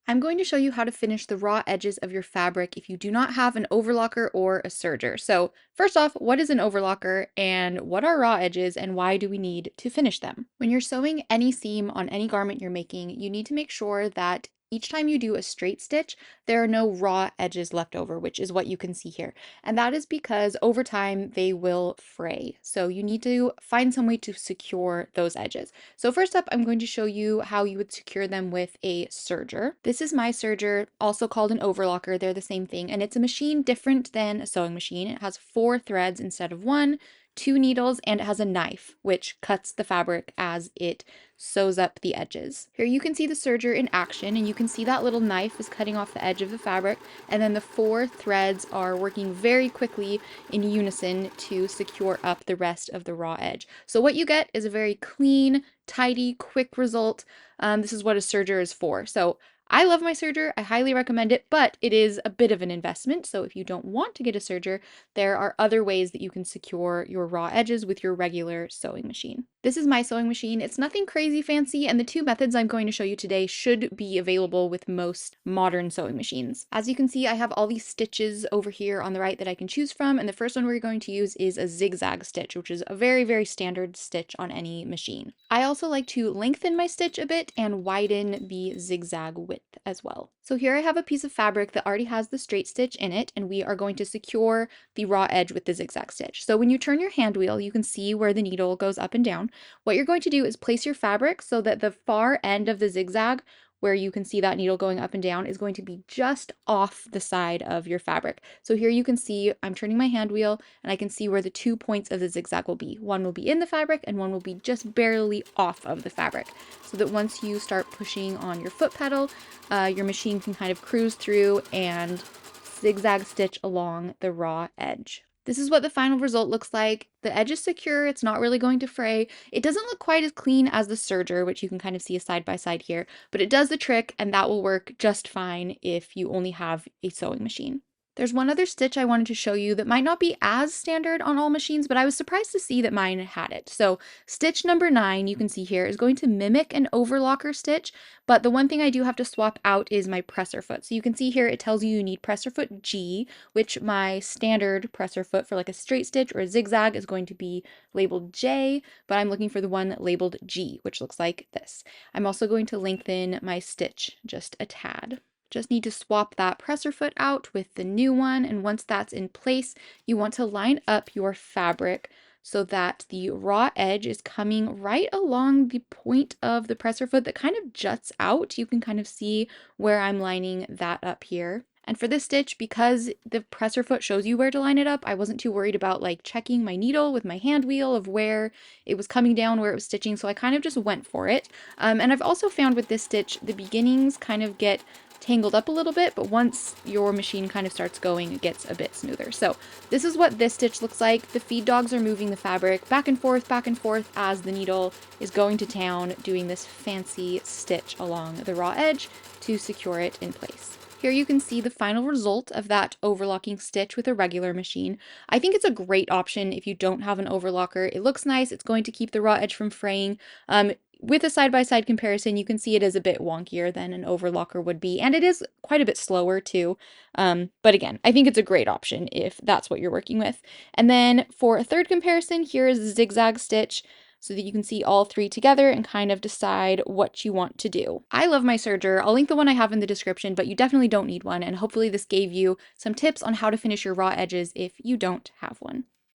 I'm going to show you how to finish the raw edges of your fabric if you do not have an overlocker or a serger. So first off, what is an overlocker and what are raw edges and why do we need to finish them? When you're sewing any seam on any garment you're making, you need to make sure that each time you do a straight stitch, there are no raw edges left over, which is what you can see here. And that is because over time they will fray. So you need to find some way to secure those edges. So first up, I'm going to show you how you would secure them with a serger. This is my serger, also called an overlocker. They're the same thing, and it's a machine different than a sewing machine. It has 4 threads instead of 1, 2 needles, and it has a knife, which cuts the fabric as it sews up the edges. Here you can see the serger in action, and you can see that little knife is cutting off the edge of the fabric, and then the 4 threads are working very quickly in unison to secure up the rest of the raw edge. So what you get is a very clean, tidy, quick result. This is what a serger is for. So I love my serger. I highly recommend it, but it is a bit of an investment. So if you don't want to get a serger, there are other ways that you can secure your raw edges with your regular sewing machine. This is my sewing machine. It's nothing crazy fancy, and the 2 methods I'm going to show you today should be available with most modern sewing machines. As you can see, I have all these stitches over here on the right that I can choose from, and the first one we're going to use is a zigzag stitch, which is a very, very standard stitch on any machine. I also like to lengthen my stitch a bit and widen the zigzag width as well. So here I have a piece of fabric that already has the straight stitch in it, and we are going to secure the raw edge with the zigzag stitch. So when you turn your hand wheel, you can see where the needle goes up and down. What you're going to do is place your fabric so that the far end of the zigzag, where you can see that needle going up and down, is going to be just off the side of your fabric. So here you can see I'm turning my hand wheel and I can see where the 2 points of the zigzag will be. One will be in the fabric and one will be just barely off of the fabric. So that once you start pushing on your foot pedal, your machine can kind of cruise through and zigzag stitch along the raw edge. This is what the final result looks like. The edge is secure, it's not really going to fray. It doesn't look quite as clean as the serger, which you can kind of see a side by side here, but it does the trick and that will work just fine if you only have a sewing machine. There's one other stitch I wanted to show you that might not be as standard on all machines, but I was surprised to see that mine had it. So stitch number 9, you can see here, is going to mimic an overlocker stitch, but the one thing I do have to swap out is my presser foot. So you can see here it tells you need presser foot G, which my standard presser foot for like a straight stitch or a zigzag is going to be labeled J, but I'm looking for the one labeled G, which looks like this. I'm also going to lengthen my stitch just a tad. Just need to swap that presser foot out with the new one, and once that's in place, you want to line up your fabric so that the raw edge is coming right along the point of the presser foot that kind of juts out. You can kind of see where I'm lining that up here. And for this stitch, because the presser foot shows you where to line it up, I wasn't too worried about like checking my needle with my hand wheel of where it was coming down, where it was stitching, so I kind of just went for it. And I've also found with this stitch, the beginnings kind of get tangled up a little bit, but once your machine kind of starts going, it gets a bit smoother. So this is what this stitch looks like. The feed dogs are moving the fabric back and forth as the needle is going to town, doing this fancy stitch along the raw edge to secure it in place. Here you can see the final result of that overlocking stitch with a regular machine. I think it's a great option if you don't have an overlocker. It looks nice, it's going to keep the raw edge from fraying. With a side-by-side comparison, you can see it is a bit wonkier than an overlocker would be, and it is quite a bit slower too. But again, I think it's a great option if that's what you're working with. And then for a third comparison, here is the zigzag stitch so that you can see all 3 together and kind of decide what you want to do. I love my serger. I'll link the one I have in the description, but you definitely don't need one, and hopefully this gave you some tips on how to finish your raw edges if you don't have one.